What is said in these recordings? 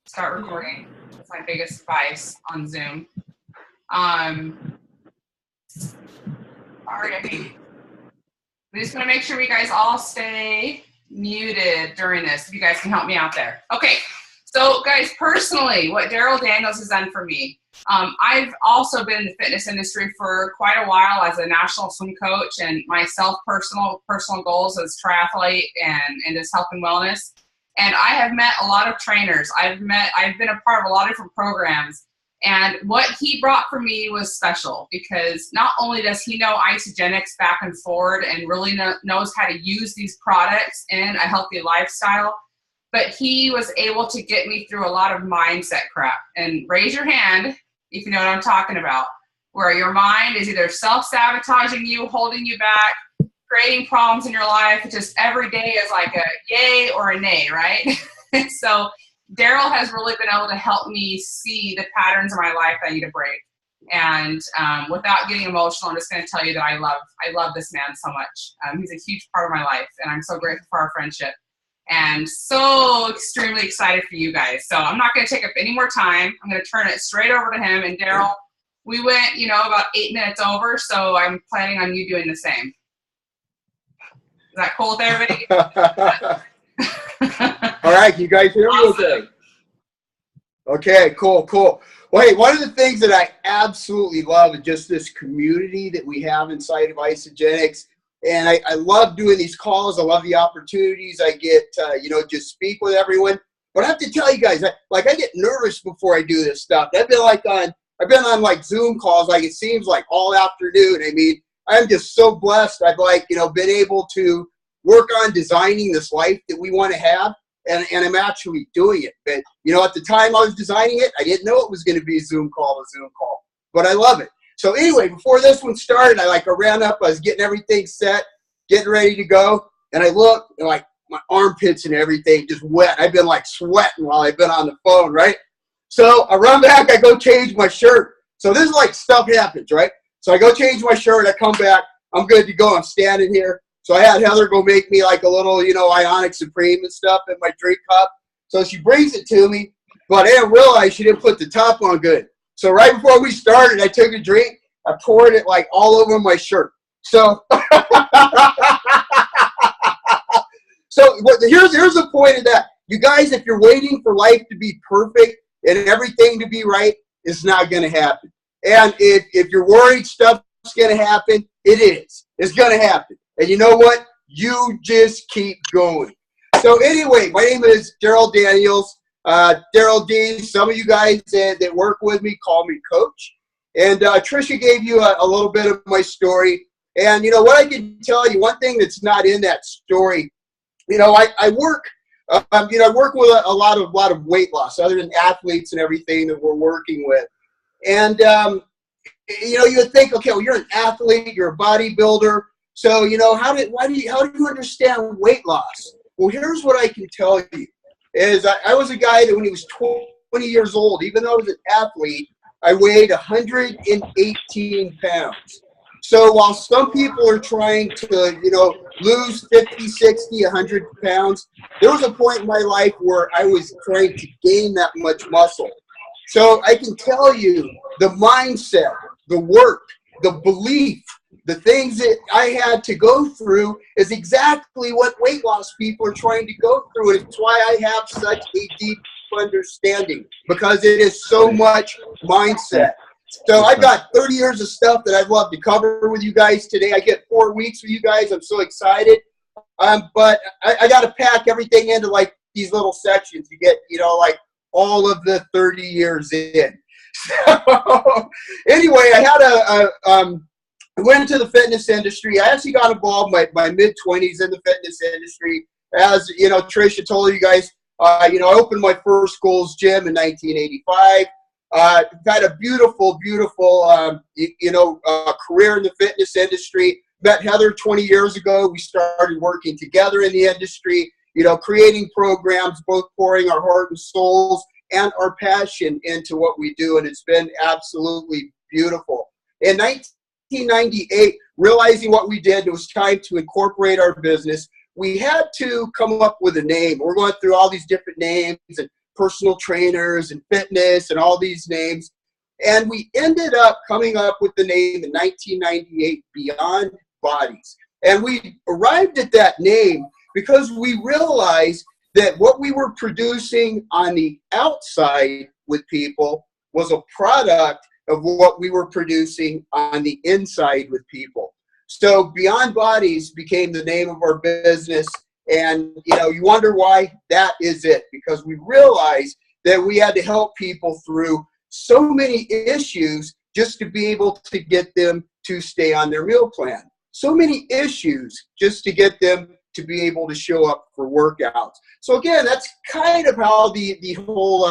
start recording. That's my biggest advice on Zoom. Alrighty. We just want to make sure you guys all stay muted during this, if you guys can help me out there. Okay, so guys, personally, what Darryl Daniels has done for me, I've also been in the fitness industry for quite a while as a national swim coach, and myself personal goals as triathlete and just health and wellness. And I have met a lot of trainers. I've been a part of a lot of different programs. And what he brought for me was special, because not only does he know Isagenix back and forward and really knows how to use these products in a healthy lifestyle, but he was able to get me through a lot of mindset crap. And raise your hand if you know what I'm talking about, where your mind is either self-sabotaging you, holding you back, creating problems in your life. Just every day is like a yay or a nay, right? So Darryl has really been able to help me see the patterns in my life that I need to break. And without getting emotional, I'm just going to tell you that I love this man so much. He's a huge part of my life, and I'm so grateful for our friendship. And so extremely excited for you guys. So I'm not going to take up any more time. I'm going to turn it straight over to him. And Darryl, we went, about 8 minutes over, so I'm planning on you doing the same. Is that cool with everybody? All right, can you guys hear me okay? Okay, cool. Well, hey, one of the things that I absolutely love is just this community that we have inside of Isagenix. And I love doing these calls. I love the opportunities I get, just speak with everyone. But I have to tell you guys, I get nervous before I do this stuff. I've been on like Zoom calls, like it seems like all afternoon. I mean, I'm just so blessed. I've been able to work on designing this life that we want to have. And I'm actually doing it. But, at the time I was designing it, I didn't know it was going to be a Zoom call. But I love it. So anyway, before this one started, I ran up. I was getting everything set, getting ready to go. And I looked, and my armpits and everything just wet. I've been sweating while I've been on the phone, right? So I run back. I go change my shirt. So this is stuff happens, right? So I go change my shirt. I come back. I'm good to go. I'm standing here. So I had Heather go make me a little, Ionic Supreme and stuff in my drink cup. So she brings it to me, but I didn't realize she didn't put the top on good. So right before we started, I took a drink. I poured it all over my shirt. So, here's the point of that. You guys, if you're waiting for life to be perfect and everything to be right, it's not going to happen. And if you're worried stuff's going to happen, it is. It's going to happen. And you know what? You just keep going. So anyway, my name is Darryl Daniels. Darryl D. Some of you guys that work with me call me Coach. And Trisha gave you a little bit of my story. And what I can tell you, one thing that's not in that story, I work with a lot of weight loss, other than athletes and everything that we're working with. And you would think, okay, well, you're an athlete, you're a bodybuilder. So, how do you understand weight loss? Well, here's what I can tell you is I was a guy that when he was 20 years old, even though I was an athlete, I weighed 118 pounds. So while some people are trying to, lose 50, 60, 100 pounds, there was a point in my life where I was trying to gain that much muscle. So I can tell you the mindset, the work, the belief, the things that I had to go through is exactly what weight loss people are trying to go through. And it's why I have such a deep understanding, because it is so much mindset. So I've got 30 years of stuff that I'd love to cover with you guys today. I get 4 weeks with you guys. I'm so excited. But I got to pack everything into these little sections. You get, all of the 30 years in. So anyway, I went into the fitness industry. I actually got involved in my mid-20s in the fitness industry. As, Trisha told you guys, I opened my first Gold's Gym in 1985. Had a beautiful career in the fitness industry. Met Heather 20 years ago. We started working together in the industry, creating programs, both pouring our heart and souls and our passion into what we do. And it's been absolutely beautiful. In 1998, realizing what we did, it was time to incorporate our business. We had to come up with a name. We're going through all these different names and personal trainers and fitness and all these names. And we ended up coming up with the name in 1998, Beyond Bodies. And we arrived at that name because we realized that what we were producing on the outside with people was a product of what we were producing on the inside with people. So Beyond Bodies became the name of our business. And, you know, you wonder why? That is it. Because we realized that we had to help people through so many issues just to be able to get them to stay on their meal plan. So many issues just to get them to be able to show up for workouts. So again, that's kind of how the whole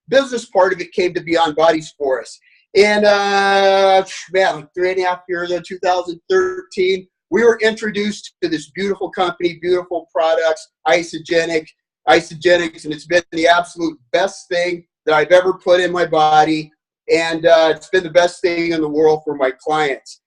business part of it came to Beyond Bodies for us. And man, 3.5 years ago, 2013, we were introduced to this beautiful company, beautiful products, Isagenix, and it's been the absolute best thing that I've ever put in my body, and it's been the best thing in the world for my clients.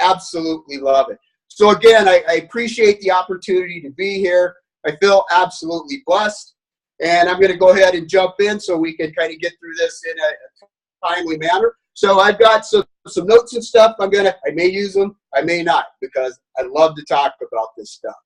Absolutely love it. So again, I appreciate the opportunity to be here. I feel absolutely blessed, and I'm going to go ahead and jump in so we can kind of get through this in a timely manner. So I've got some notes and stuff. I may use them, I may not, because I love to talk about this stuff.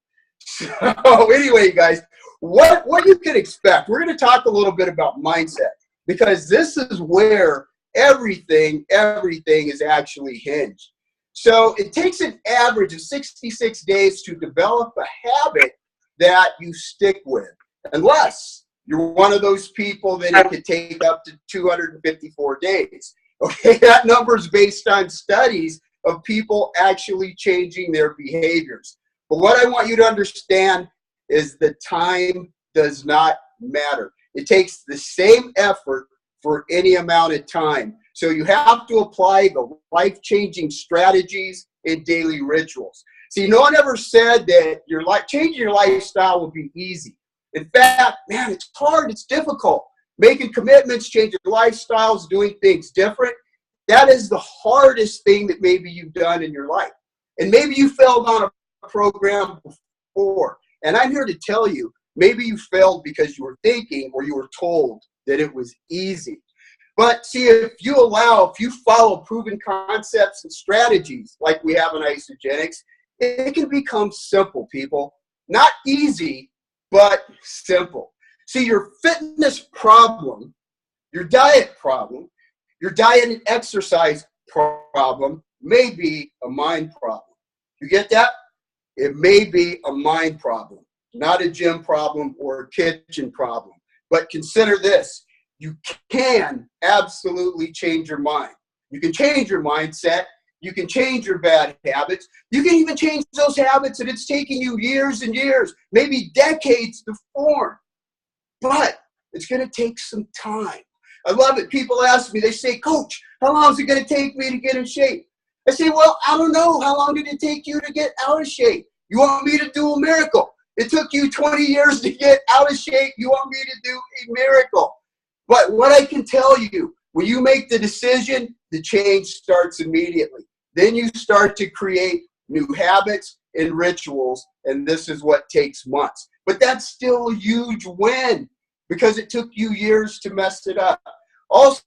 So anyway, guys, what you can expect, we're going to talk a little bit about mindset, because this is where everything is actually hinged. So it takes an average of 66 days to develop a habit that you stick with. Unless you're one of those people, then it could take up to 254 days. Okay, that number is based on studies of people actually changing their behaviors. But what I want you to understand is that time does not matter. It takes the same effort for any amount of time. So you have to apply the life-changing strategies and daily rituals. See, no one ever said that changing your lifestyle will be easy. In fact, man, it's hard, it's difficult. Making commitments, changing lifestyles, doing things different, that is the hardest thing that maybe you've done in your life. And maybe you failed on a program before. And I'm here to tell you, maybe you failed because you were thinking or you were told that it was easy. But see, if you follow proven concepts and strategies like we have in Isagenix, it can become simple, people. Not easy, but simple. See, your fitness problem, your diet problem, your diet and exercise problem may be a mind problem. You get that? It may be a mind problem, not a gym problem or a kitchen problem. But consider this. You can absolutely change your mind. You can change your mindset. You can change your bad habits. You can even change those habits that it's taking you years and years, maybe decades to form. But it's going to take some time. I love it. People ask me, they say, Coach, how long is it going to take me to get in shape? I say, well, I don't know. How long did it take you to get out of shape? You want me to do a miracle? It took you 20 years to get out of shape. You want me to do a miracle? But what I can tell you, when you make the decision, the change starts immediately. Then you start to create new habits and rituals, and this is what takes months. But that's still a huge win because it took you years to mess it up. Also,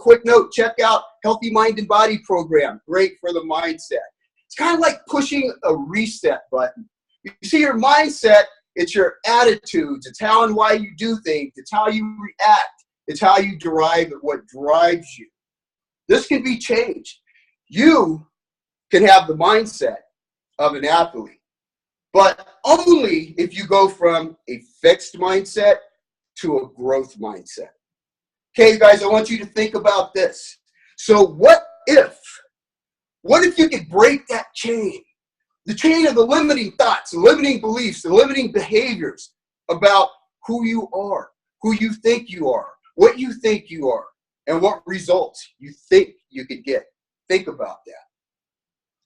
quick note, check out Healthy Mind and Body program. Great for the mindset. It's kind of like pushing a reset button. You see, your mindset, it's your attitudes. It's how and why you do things. It's how you react. It's how you derive it, what drives you. This can be changed. You can have the mindset of an athlete, but only if you go from a fixed mindset to a growth mindset. Okay, guys, I want you to think about this. So what if you could break that chain? The chain of the limiting thoughts, the limiting beliefs, the limiting behaviors about who you are, who you think you are, what you think you are, and what results you think you could get. Think about that.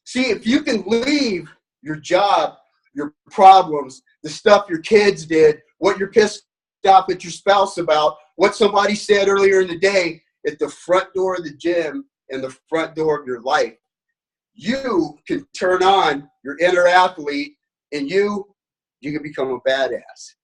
See, if you can leave your job, your problems, the stuff your kids did, what you're pissed off at your spouse about, what somebody said earlier in the day, at the front door of the gym and the front door of your life, you can turn on your inner athlete and you can become a badass.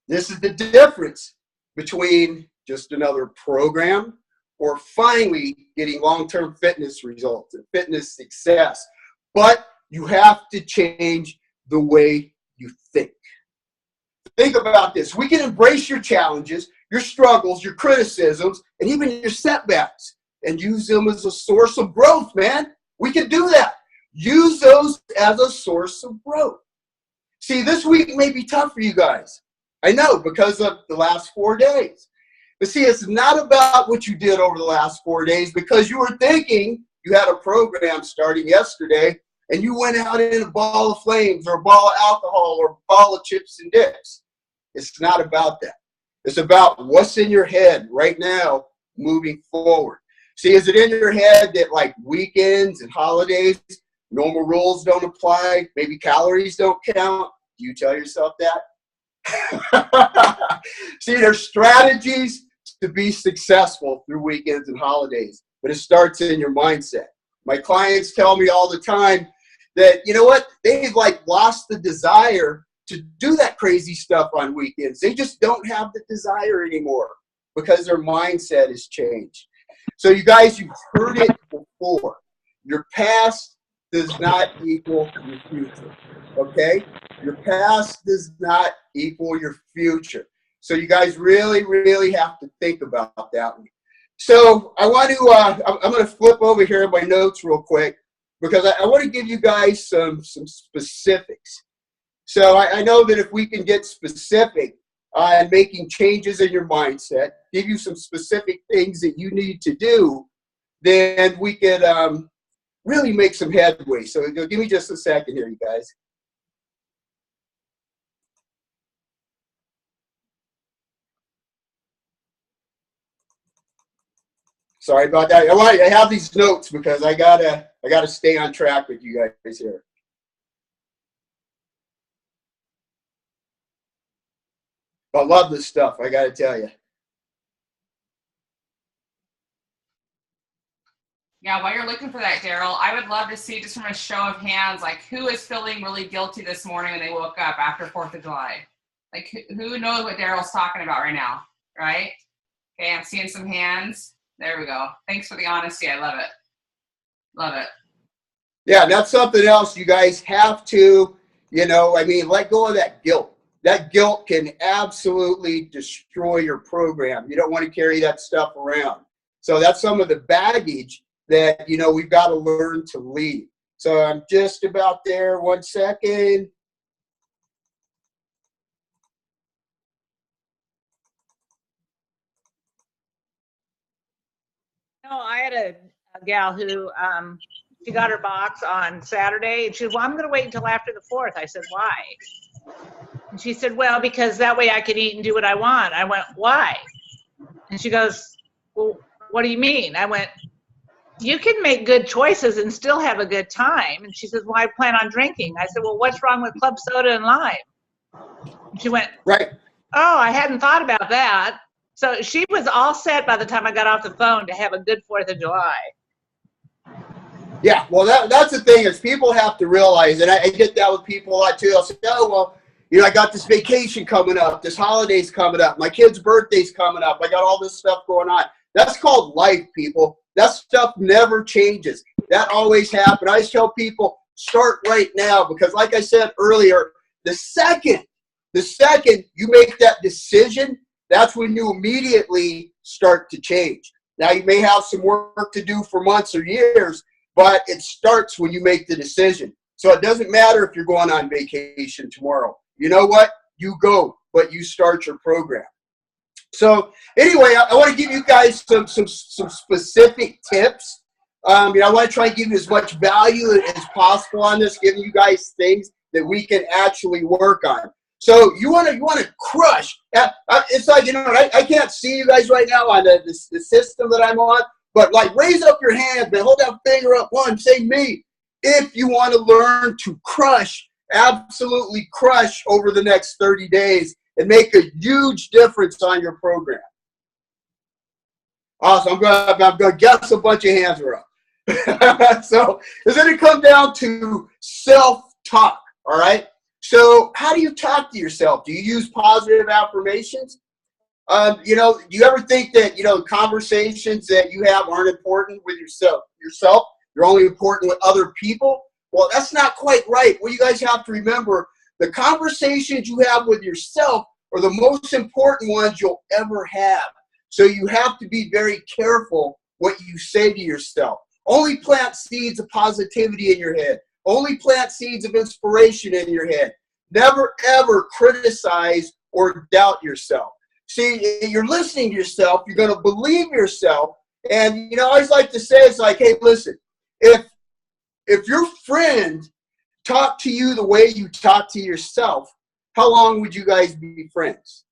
This is the difference between just another program or finally getting long-term fitness results and fitness success. But you have to change the way you think. Think about this. We can embrace your challenges, your struggles, your criticisms, and even your setbacks and use them as a source of growth, man. We can do that. Use those as a source of growth. See, this week may be tough for you guys. I know, because of the last 4 days. But see, it's not about what you did over the last 4 days, because you were thinking you had a program starting yesterday and you went out in a ball of flames or a ball of alcohol or a ball of chips and dips. It's not about that. It's about what's in your head right now moving forward. See, is it in your head that like weekends and holidays, normal rules don't apply, maybe calories don't count? Do you tell yourself that? See, there's strategies to be successful through weekends and holidays, but it starts in your mindset. My clients tell me all the time that, you know what, they've like lost the desire to do that crazy stuff on weekends. They just don't have the desire anymore because their mindset has changed. So you guys, you've heard it before. Your past does not equal your future, okay? Your past does not equal your future. So you guys really, really have to think about that one. So I want to, I'm going to flip over here in my notes real quick because I want to give you guys some specifics. So I know that if we can get specific on making changes in your mindset, give you some specific things that you need to do, then we could really make some headway. So give me just a second here, you guys. Sorry about that. I have these notes because I gotta stay on track with you guys here. I love this stuff, I gotta tell you. Yeah, while you're looking for that, Darryl, I would love to see, just from a show of hands, like who is feeling really guilty this morning when they woke up after 4th of July? Like who knows what Darryl's talking about right now, right? Okay, I'm seeing some hands. There we go. Thanks for the honesty. I love it. Love it. Yeah, that's something else you guys have to, let go of that guilt. That guilt can absolutely destroy your program. You don't want to carry that stuff around. So that's some of the baggage that, we've got to learn to leave. So I'm just about there. 1 second. No, I had a gal who, she got her box on Saturday, and she said, well, I'm going to wait until after the 4th. I said, why? And she said, well, because that way I can eat and do what I want. I went, why? And she goes, well, what do you mean? I went, you can make good choices and still have a good time. And she says, well, I plan on drinking. I said, well, what's wrong with club soda and lime? And she went, right. Oh, I hadn't thought about that. So she was all set by the time I got off the phone to have a good 4th of July. Yeah, well, that's the thing is people have to realize, and I get that with people a lot too. I'll say, oh, well, I got this vacation coming up, this holiday's coming up, my kid's birthday's coming up, I got all this stuff going on. That's called life, people. That stuff never changes. That always happens. I just tell people, start right now, because like I said earlier, the second you make that decision, that's when you immediately start to change. Now, you may have some work to do for months or years, but it starts when you make the decision. So it doesn't matter if you're going on vacation tomorrow. You know what? You go, but you start your program. So anyway, I want to give you guys some specific tips. I want to try and give you as much value as possible on this, giving you guys things that we can actually work on. So you want to crush. It's like, I can't see you guys right now on the system that I'm on, but like raise up your hand, man. Hold that finger up one, say me. If you want to learn to crush, absolutely crush over the next 30 days and make a huge difference on your program. Awesome. I'm going to guess a bunch of hands are up. So it's going to come down to self-talk, all right? So how do you talk to yourself? Do you use positive affirmations? You know, do you ever think that, you know, conversations that you have aren't important with yourself? You're only important with other people? Well, that's not quite right. What you guys have to remember, the conversations you have with yourself are the most important ones you'll ever have. So you have to be very careful what you say to yourself. Only plant seeds of positivity in your head. Only plant seeds of inspiration in your head. Never, ever criticize or doubt yourself. See, you're listening to yourself. You're going to believe yourself. And, you know, I always like to say, it's like, hey, listen, if your friend talked to you the way you talk to yourself, how long would you guys be friends?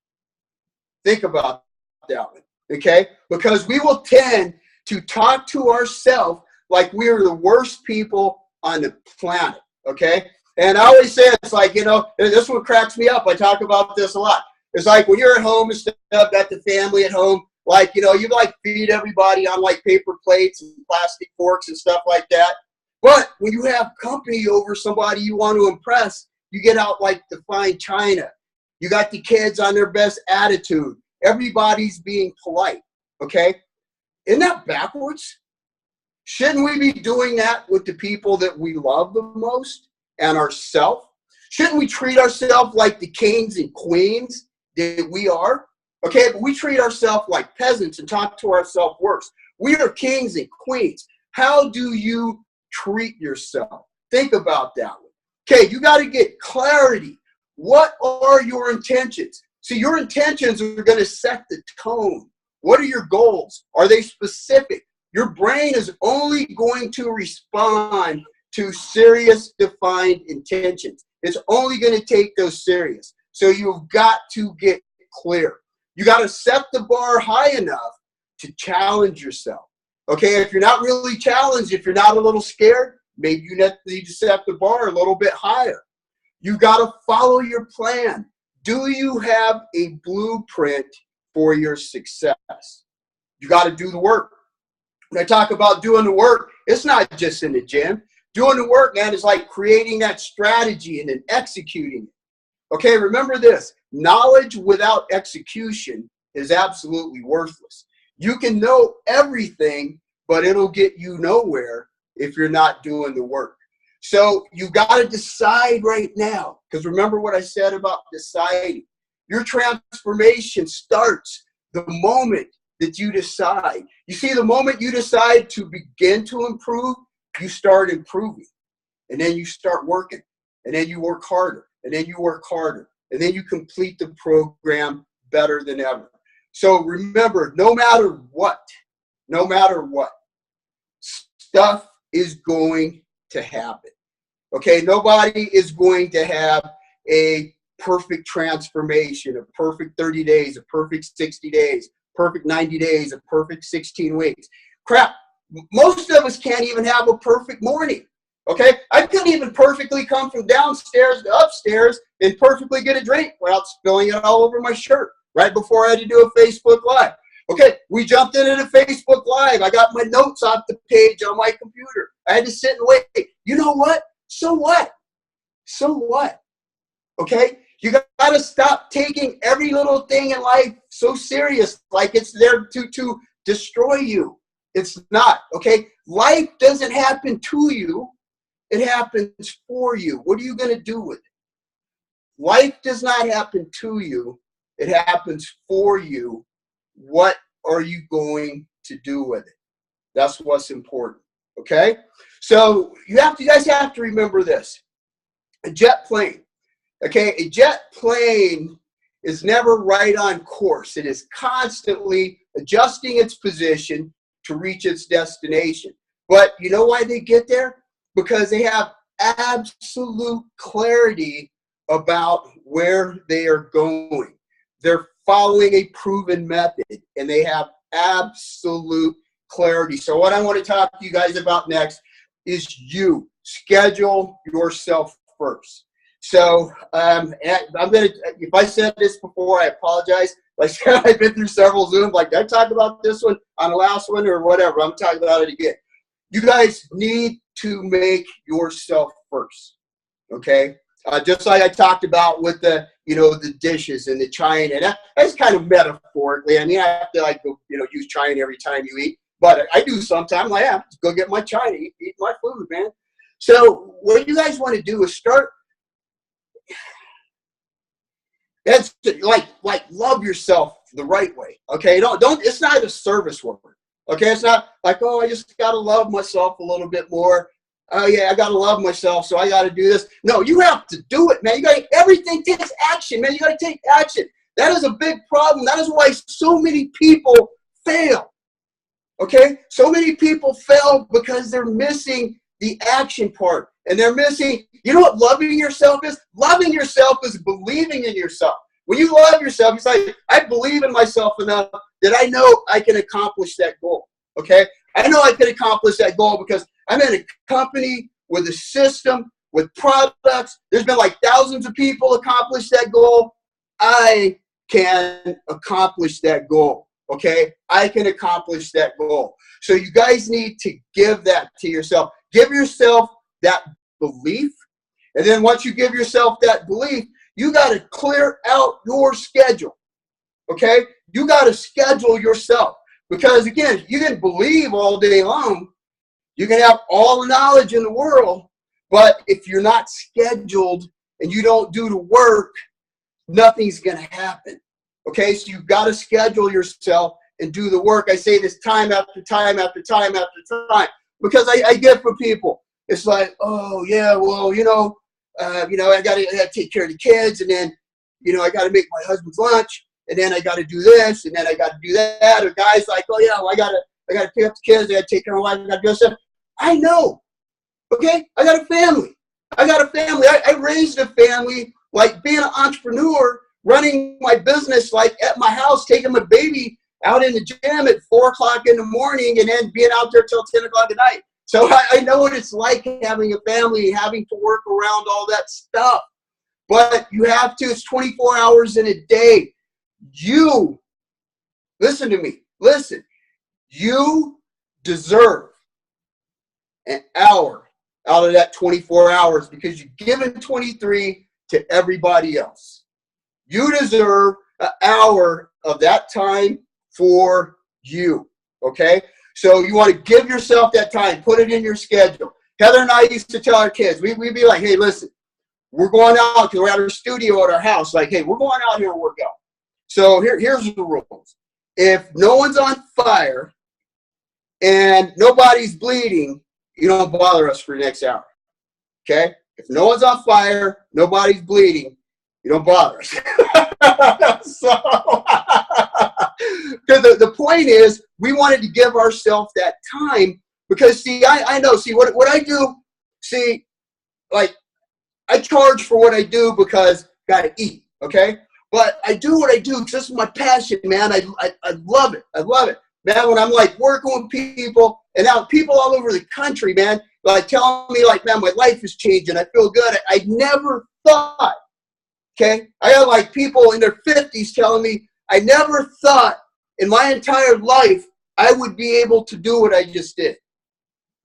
Think about that one, okay? Because we will tend to talk to ourselves like we are the worst people on the planet, okay? And I always say, it's like, you know, this one cracks me up. I talk about this a lot. It's like when you're at home and stuff, got the family at home, like, you know, you like feed everybody on like paper plates and plastic forks and stuff like that. But when you have company over somebody you want to impress, you get out like the fine china. You got the kids on their best attitude. Everybody's being polite, okay? Isn't that backwards? Shouldn't we be doing that with the people that we love the most and ourselves? Shouldn't we treat ourselves like the kings and queens that we are? Okay, but we treat ourselves like peasants and talk to ourselves worse. We are kings and queens. How do you treat yourself? Think about that one. Okay, you got to get clarity. What are your intentions? See, your intentions are going to set the tone. What are your goals? Are they specific? Your brain is only going to respond to serious, defined intentions. It's only going to take those serious. So you've got to get clear. You got to set the bar high enough to challenge yourself. Okay, if you're not really challenged, if you're not a little scared, maybe you need to set the bar a little bit higher. You got to follow your plan. Do you have a blueprint for your success? You got to do the work. When I talk about doing the work, it's not just in the gym. Doing the work, man, is like creating that strategy and then executing it. Okay, remember this. Knowledge without execution is absolutely worthless. You can know everything, but it'll get you nowhere if you're not doing the work. So you got to decide right now, because remember what I said about deciding. Your transformation starts the moment that you decide. You see, the moment you decide to begin to improve, you start improving. And then you start working. And then you work harder. And then you work harder. And then you complete the program better than ever. So remember, no matter what, stuff is going to happen. Okay, nobody is going to have a perfect transformation, a perfect 30 days, a perfect 60 days, perfect 90 days, a perfect 16 weeks. Crap, most of us can't even have a perfect morning. Okay, I couldn't even perfectly come from downstairs to upstairs and perfectly get a drink without spilling it all over my shirt right before I had to do a Facebook Live. Okay, we jumped into the Facebook Live. I got my notes off the page on my computer. I had to sit and wait. You know what? So what? So what? Okay? You got to stop taking every little thing in life so serious, like it's there to destroy you. It's not, okay? Life doesn't happen to you. It happens for you. What are you going to do with it? Life does not happen to you. It happens for you. What are you going to do with it? That's what's important, okay? So you guys have to remember this. A jet plane, okay? A jet plane is never right on course. It is constantly adjusting its position to reach its destination. But you know why they get there? Because they have absolute clarity about where they are going. They're following a proven method, and they have absolute clarity. So what I want to talk to you guys about next is you. Schedule yourself first. So I'm gonna. If I said this before, I apologize. Like I've been through several Zooms. Like did I talk about this one on the last one or whatever? I'm talking about it again. You guys need to make yourself first. Okay. Just like I talked about with the the dishes and the china. And that's kind of metaphorically. I mean, I have to like go, use china every time you eat. But I do sometimes. I have to go get my china, eat my food, man. So what you guys want to do is start. That's like love yourself the right way. Okay, don't. It's not a service word. Okay, it's not like, oh, I just gotta love myself a little bit more. Oh yeah, I gotta love myself, so I gotta do this. No, you have to do it, man. Everything takes action, man. You gotta take action. That is a big problem. That is why so many people fail. Okay, so many people fail because they're missing the action part, and they're missing. You know what loving yourself is? Loving yourself is believing in yourself. When you love yourself, it's like, I believe in myself enough that I know I can accomplish that goal. Okay, I know I can accomplish that goal because I'm in a company with a system, with products. There's been like thousands of people accomplish that goal. I can accomplish that goal. Okay, I can accomplish that goal. So you guys need to give that to yourself. Give yourself that belief. And then once you give yourself that belief, you got to clear out your schedule. Okay, you got to schedule yourself. Because again, you can believe all day long. You can have all the knowledge in the world. But if you're not scheduled and you don't do the work, nothing's going to happen. Okay, so you've got to schedule yourself and do the work. I say this time after time after time after time because I get from people. It's like, oh yeah, well, I got to take care of the kids, and then, I got to make my husband's lunch, and then I got to do this, and then I got to do that. Or guys like, oh yeah, well, I got to pick up the kids, I got to take care of my wife, I got to do stuff. I know. Okay, I got a family. I raised a family, like being an entrepreneur, running my business, like at my house, taking my baby out in the gym at 4 o'clock in the morning, and then being out there till 10 o'clock at night. So I know what it's like having a family, having to work around all that stuff. But you have to, it's 24 hours in a day. You, listen to me, listen. You deserve an hour out of that 24 hours because you've given 23 to everybody else. You deserve an hour of that time for you, okay? So you want to give yourself that time. Put it in your schedule. Heather and I used to tell our kids, we'd be like, hey, listen, we're going out because we're at our studio at our house. Like, hey, we're going out here and work out. So here's the rules. If no one's on fire and nobody's bleeding, you don't bother us for the next hour, okay? If no one's on fire, nobody's bleeding, you don't bother us. So, because the point is, we wanted to give ourselves that time because, see, I know, see, what I do, see, like, I charge for what I do because got to eat, okay? But I do what I do because this is my passion, man. I love it. I love it. Man, when I'm, like, working with people, and now people all over the country, man, like, telling me, like, man, my life is changing. I feel good. I never thought, okay? I had, like, people in their 50s telling me, I never thought in my entire life I would be able to do what I just did,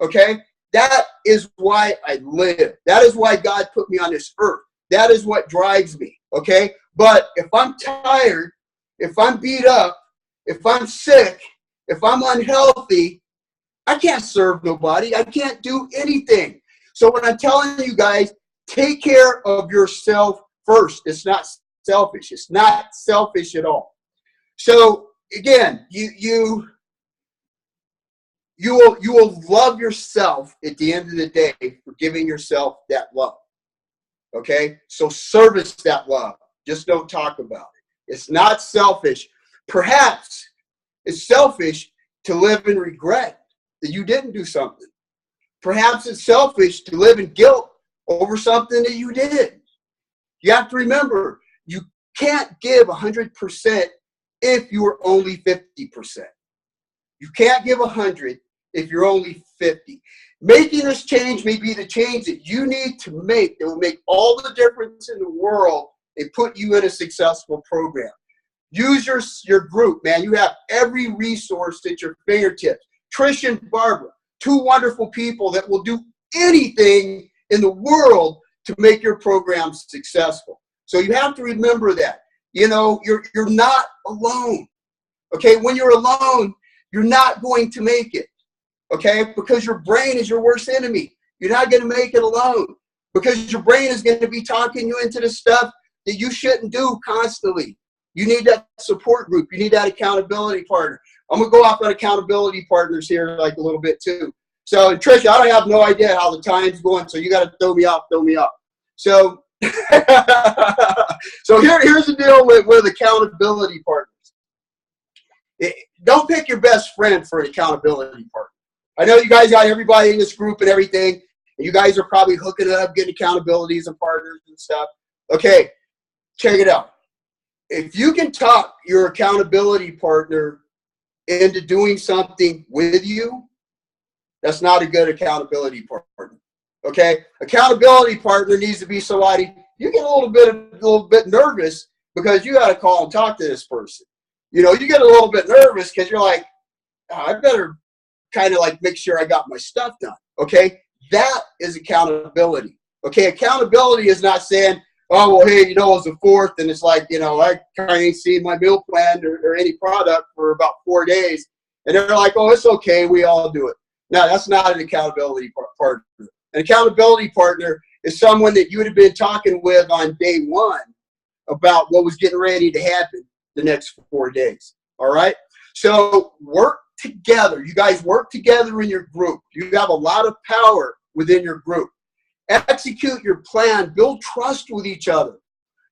okay? That is why I live. That is why God put me on this earth. That is what drives me, okay? But if I'm tired, if I'm beat up, if I'm sick, if I'm unhealthy, I can't serve nobody. I can't do anything. So when I'm telling you guys, take care of yourself first. It's not selfish. It's not selfish at all. So again, you will love yourself at the end of the day for giving yourself that love. Okay? So service that love. Just don't talk about it. It's not selfish. Perhaps it's selfish to live in regret that you didn't do something. Perhaps it's selfish to live in guilt over something that you did. You have to remember, you can't give 100% if you are only 50%. You can't give 100 if you're only 50. Making this change may be the change that you need to make that will make all the difference in the world and put you in a successful program. Use your group, man. You have every resource at your fingertips. Trisha and Barbara, 2 wonderful people that will do anything in the world to make your program successful. So you have to remember that. You know, you're not alone. Okay, when you're alone, you're not going to make it. Okay, because your brain is your worst enemy. You're not going to make it alone because your brain is going to be talking you into the stuff that you shouldn't do constantly. You need that support group. You need that accountability partner. I'm going to go off on accountability partners here like a little bit too. So, Trisha, I have no idea how the time's going, so you got to throw me off. So, so here's the deal with accountability partners. Don't pick your best friend for an accountability partner. I know you guys got everybody in this group and everything, and you guys are probably hooking it up, getting accountabilities and partners and stuff. Okay, check it out. If you can talk your accountability partner into doing something with you, that's not a good accountability partner. Okay, accountability partner needs to be somebody you get a little bit nervous because you got to call and talk to this person. You know, you get a little bit nervous because you're like, oh, I better kind of like make sure I got my stuff done. Okay, that is accountability. Okay, accountability is not saying, oh, well, hey, you know, it's the 4th, and it's like, you know, I ain't seen my meal plan or any product for about 4 days. And they're like, oh, it's okay, we all do it. No, that's not an accountability partner. An accountability partner is someone that you would have been talking with on day 1 about what was getting ready to happen the next 4 days. All right? So work together. You guys work together in your group. You have a lot of power within your group. Execute your plan. Build trust with each other.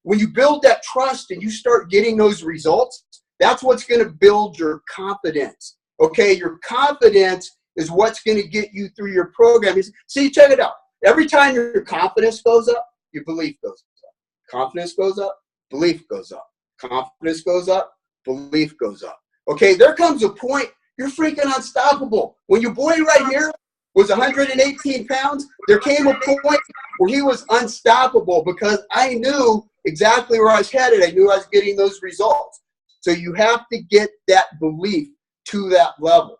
When you build that trust and you start getting those results, that's what's going to build your confidence. Okay, your confidence is what's going to get you through your program. See, check it out. Every time your confidence goes up, your belief goes up. Confidence goes up, belief goes up. Confidence goes up, belief goes up. Okay, there comes a point you're freaking unstoppable. When your boy right here was 118 pounds, there came a point where he was unstoppable because I knew exactly where I was headed. I knew I was getting those results. So you have to get that belief to that level.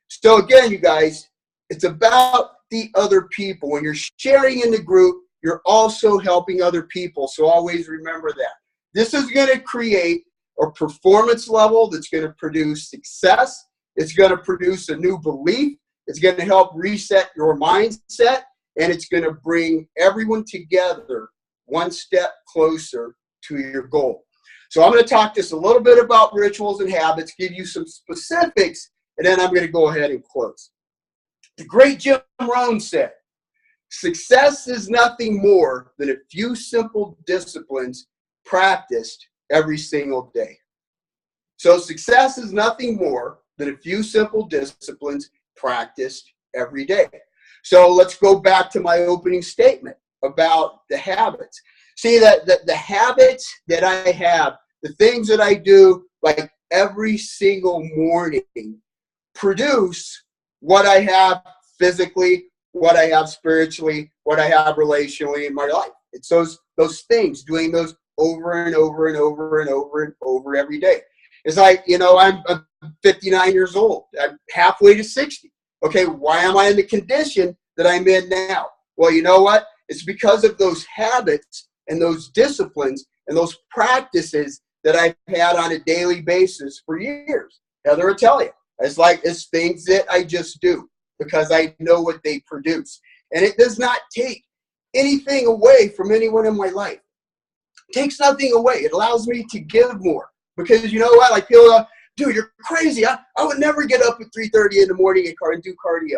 So again, you guys, it's about the other people. When you're sharing in the group, you're also helping other people. So always remember that. This is going to create a performance level that's going to produce success. It's going to produce a new belief. It's going to help reset your mindset, and it's going to bring everyone together one step closer to your goal. So I'm going to talk just a little bit about rituals and habits, give you some specifics, and then I'm going to go ahead and close. The great Jim Rohn said, success is nothing more than a few simple disciplines practiced every single day. So success is nothing more than a few simple disciplines practiced every day. So let's go back to my opening statement about the habits. See that the habits that I have, the things that I do like every single morning produce what I have physically, what I have spiritually, what I have relationally in my life. It's those things, doing those over and over and over and over and over every day. It's like, you know, I'm 59 years old. I'm halfway to 60. Okay, why am I in the condition that I'm in now? Well, you know what? It's because of those habits and those disciplines and those practices that I've had on a daily basis for years. Heather will tell you. It's things that I just do because I know what they produce. And it does not take anything away from anyone in my life. It takes nothing away. It allows me to give more. Because you know what? Like people, dude, you're crazy. I would never get up at 3:30 in the morning and do cardio.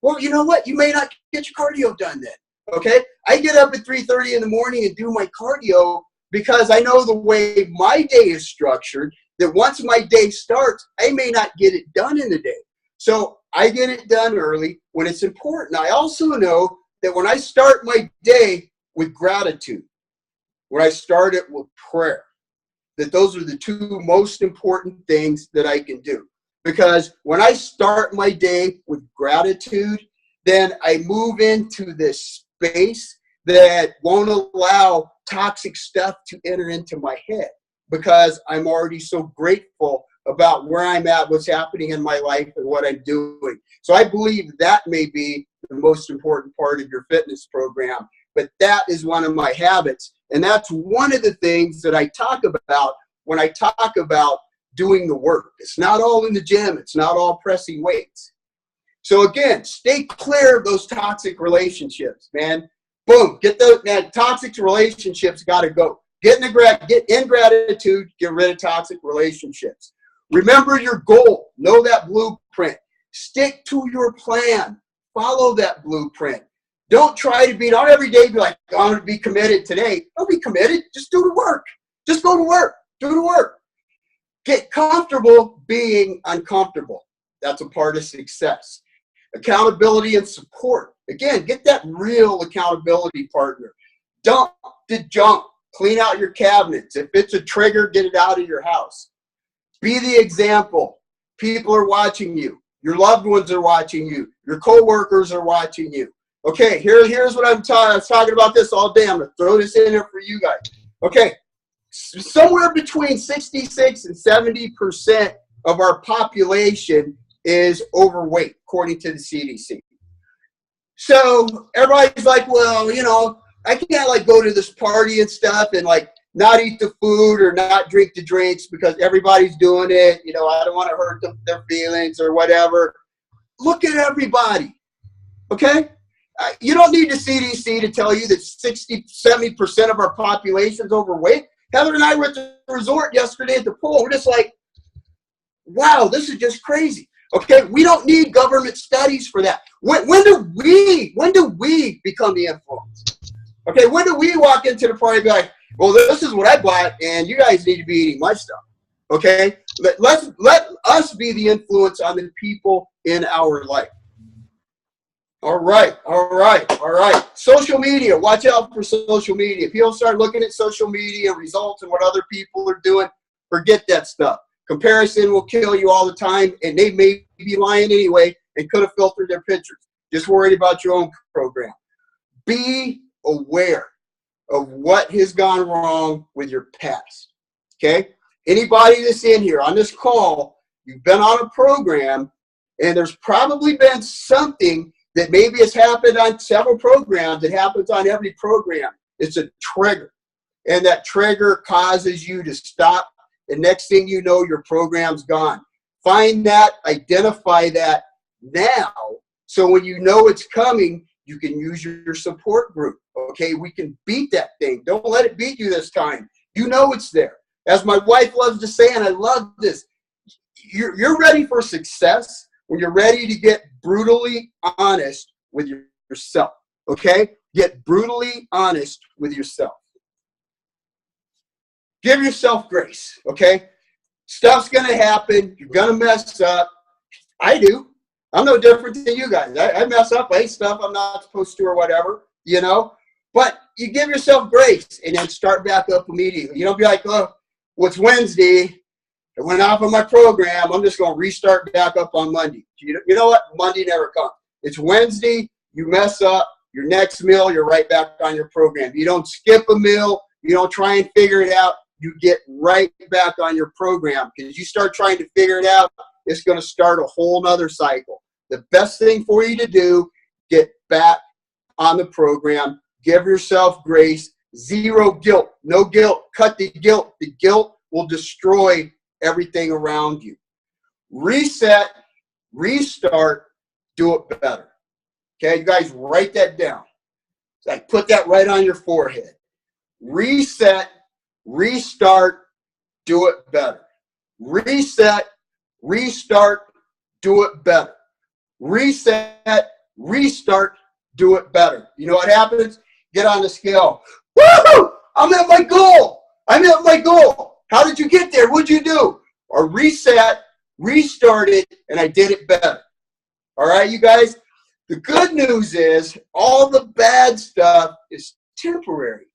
Well, you know what? You may not get your cardio done then. Okay? I get up at 3:30 in the morning and do my cardio because I know the way my day is structured, that once my day starts, I may not get it done in the day. So I get it done early when it's important. I also know that when I start my day with gratitude, when I start it with prayer, that those are the two most important things that I can do. Because when I start my day with gratitude, then I move into this space that won't allow toxic stuff to enter into my head because I'm already so grateful about where I'm at, what's happening in my life, and what I'm doing. So I believe that may be the most important part of your fitness program. But that is one of my habits. And that's one of the things that I talk about when I talk about doing the work. It's not all in the gym. It's not all pressing weights. So again, stay clear of those toxic relationships, man. Boom, get those, man, toxic relationships got to go. Get in gratitude, get rid of toxic relationships. Remember your goal. Know that blueprint. Stick to your plan. Follow that blueprint. Don't try to not every day be like, I'm going to be committed today. Don't be committed. Just do the work. Just go to work. Do the work. Get comfortable being uncomfortable. That's a part of success. Accountability and support. Again, get that real accountability partner. Dump the junk. Clean out your cabinets. If it's a trigger, get it out of your house. Be the example. People are watching you. Your loved ones are watching you. Your coworkers are watching you. Okay, here's what I'm talking. I was talking about this all day. I'm going to throw this in there for you guys. Okay, somewhere between 66 and 70% of our population is overweight, according to the CDC. So everybody's like, well, you know, I can't like go to this party and stuff and like not eat the food or not drink the drinks because everybody's doing it. You know, I don't want to hurt their feelings or whatever. Look at everybody, okay? You don't need the CDC to tell you that 60-70% of our population is overweight. Heather and I were at the resort yesterday at the pool. We're just like, wow, this is just crazy. Okay, we don't need government studies for that. When do we become the influence? Okay, when do we walk into the party and be like, well, this is what I bought, and you guys need to be eating my stuff? Okay, let us be the influence on the people in our life. All right. Social media, watch out for social media. People start looking at social media results and what other people are doing, forget that stuff. Comparison will kill you all the time, and they may be lying anyway and could have filtered their pictures. Just worried about your own program. Be aware of what has gone wrong with your past, okay? Anybody that's in here on this call, you've been on a program, and there's probably been something that maybe has happened on several programs. It happens on every program. It's a trigger, and that trigger causes you to stop. And next thing you know, your program's gone. Find that, identify that now, so when you know it's coming, you can use your support group. Okay, we can beat that thing. Don't let it beat you this time. You know it's there. As my wife loves to say, and I love this, you're ready for success when you're ready to get brutally honest with yourself. Okay? Get brutally honest with yourself. Give yourself grace, okay? Stuff's going to happen. You're going to mess up. I do. I'm no different than you guys. I mess up. I eat stuff I'm not supposed to or whatever, you know? But you give yourself grace and then start back up immediately. You don't be like, oh, well, it's Wednesday. I went off of my program. I'm just going to restart back up on Monday. You know what? Monday never comes. It's Wednesday. You mess up. Your next meal, you're right back on your program. You don't skip a meal. You don't try and figure it out. You get right back on your program, because you start trying to figure it out, it's going to start a whole nother cycle. The best thing for you to do, get back on the program. Give yourself grace. Zero guilt. No guilt. Cut the guilt. The guilt will destroy everything around you. Reset, restart, do it better. Okay, you guys write that down. Like, put that right on your forehead. Reset, restart, do it better. Reset, restart, do it better. Reset, restart, do it better. You know what happens? Get on the scale. Woo! I'm at my goal. I'm at my goal. How did you get there? What'd you do? Or reset, restarted, and I did it better. All right, you guys? The good news is all the bad stuff is temporary.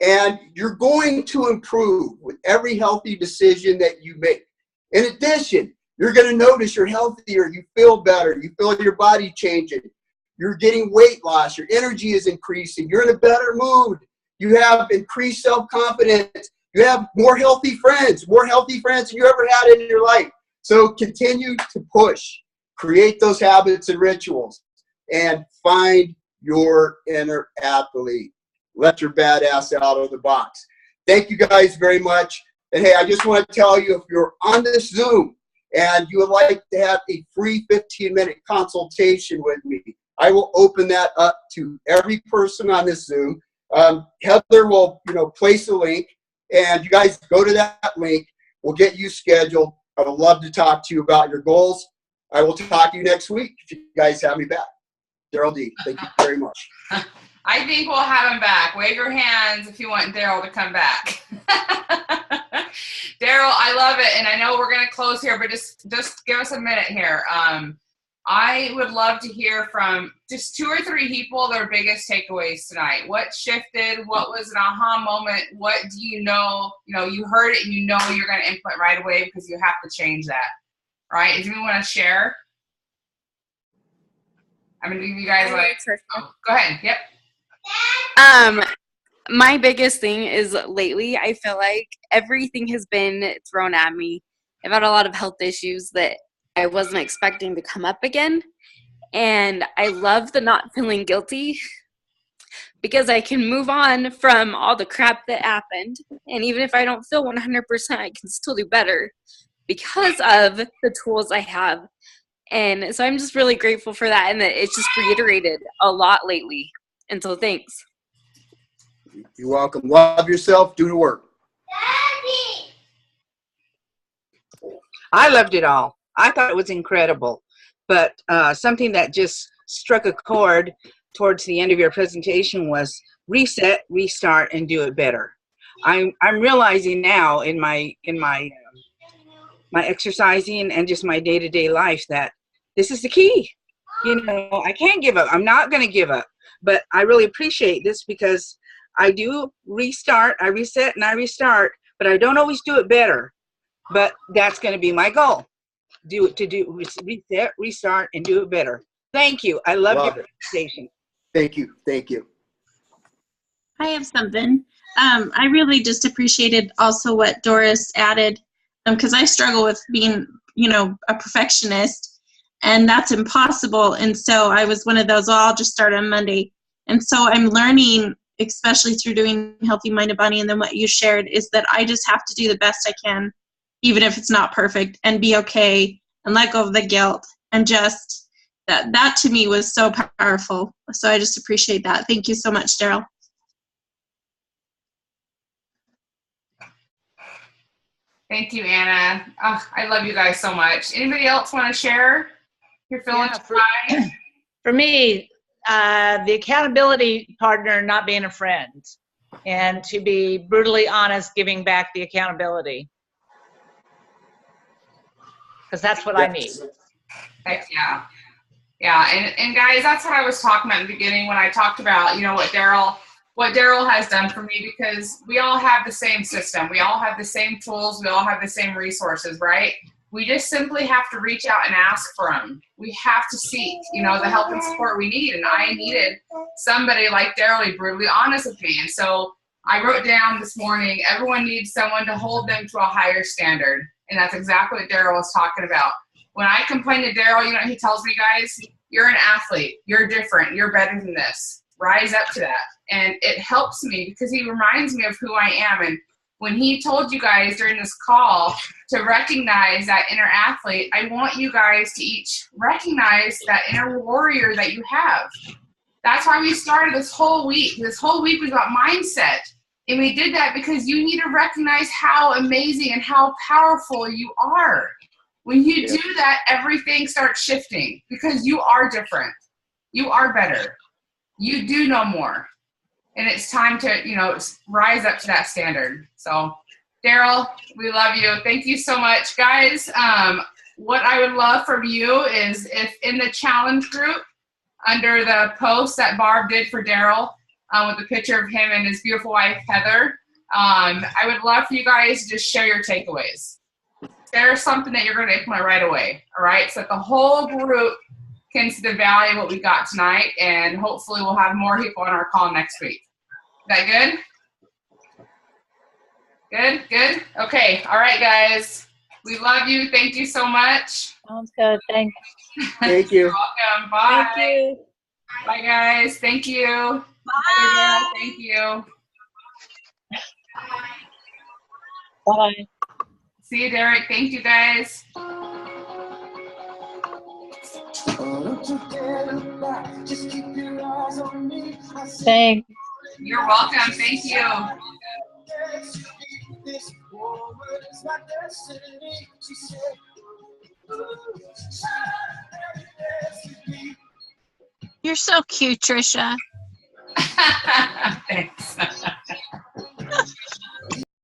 And you're going to improve with every healthy decision that you make. In addition, you're going to notice you're healthier, you feel better, you feel your body changing, you're getting weight loss, your energy is increasing, you're in a better mood, you have increased self-confidence, you have more healthy friends than you ever had in your life. So continue to push, create those habits and rituals, and find your inner athlete. let your badass out of the box. Thank you guys very much. And hey, I just want to tell you, if you're on this Zoom and you would like to have a free 15-minute consultation with me, I will open that up to every person on this Zoom. Heather will, place a link, and you guys go to that link. We'll get you scheduled. I would love to talk to you about your goals. I will talk to you next week if you guys have me back. Darryl D, thank you very much. I think we'll have him back. Wave your hands if you want Darryl to come back. Darryl, I love it, and I know we're going to close here, but just give us a minute here. I would love to hear from just 2 or 3 people their biggest takeaways tonight. What shifted? What was an aha moment? What do you know? You heard it and you know you're going to implement right away because you have to change that. Right? Does anyone want to share? I'm going to give you guys go ahead. Yep. My biggest thing is lately I feel like everything has been thrown at me. I've had a lot of health issues that I wasn't expecting to come up again. And I love the not feeling guilty because I can move on from all the crap that happened. And even if I don't feel 100%, I can still do better because of the tools I have. And so I'm just really grateful for that. And that it's just reiterated a lot lately. And so thanks. You're welcome. Love yourself. Do the work. Daddy! I loved it all. I thought it was incredible. But something that just struck a chord towards the end of your presentation was reset, restart, and do it better. I'm realizing now in my exercising and just my day-to-day life that this is the key. I can't give up. I'm not going to give up. But I really appreciate this because I do restart, I reset, and I restart, but I don't always do it better. But that's going to be my goal. Reset, restart, and do it better. Thank you. I love your presentation. Thank you. Thank you. I have something. I really just appreciated also what Doris added, because I struggle with being, a perfectionist, and that's impossible. And so I was one of those, I'll just start on Monday. And so I'm learning, especially through doing Healthy Minded Body and then what you shared, is that I just have to do the best I can, even if it's not perfect, and be okay and let go of the guilt. And just that to me was so powerful. So I just appreciate that. Thank you so much, Darryl. Thank you, Anna. Oh, I love you guys so much. Anybody else want to share your feelings? For me, the accountability partner not being a friend, and to be brutally honest, giving back the accountability, because that's what I need. Heck yeah. And guys, that's what I was talking about in the beginning when I talked about what Darryl has done for me, because we all have the same system, we all have the same tools, we all have the same resources, right? We just simply have to reach out and ask for them. We have to seek, the help and support we need. And I needed somebody like Darryl to be brutally honest with me. And so I wrote down this morning, everyone needs someone to hold them to a higher standard. And that's exactly what Darryl was talking about. When I complain to Darryl, he tells me, guys, you're an athlete. You're different. You're better than this. Rise up to that. And it helps me because he reminds me of who I am. And when he told you guys during this call to recognize that inner athlete, I want you guys to each recognize that inner warrior that you have. That's why we started this whole week. This whole week was about mindset. And we did that because you need to recognize how amazing and how powerful you are. When you do that, everything starts shifting because you are different. You are better. You do know more. And it's time to, rise up to that standard. So, Darryl, we love you. Thank you so much. Guys, what I would love from you is if in the challenge group, under the post that Barb did for Darryl, with the picture of him and his beautiful wife, Heather, I would love for you guys to just share your takeaways. There's something that you're going to implement right away, all right? So that the whole group can see the value of what we got tonight, and hopefully we'll have more people on our call next week. Is that good? Good? Okay. All right, guys. We love you. Thank you so much. Sounds good. Thanks. Thank you. You're welcome. Bye. Thank you. Bye, guys. Thank you. Bye. Thank you. Bye. See you, Derek. Thank you, guys. Thanks. You're welcome. Thank you. You're so cute, Trisha. Thanks.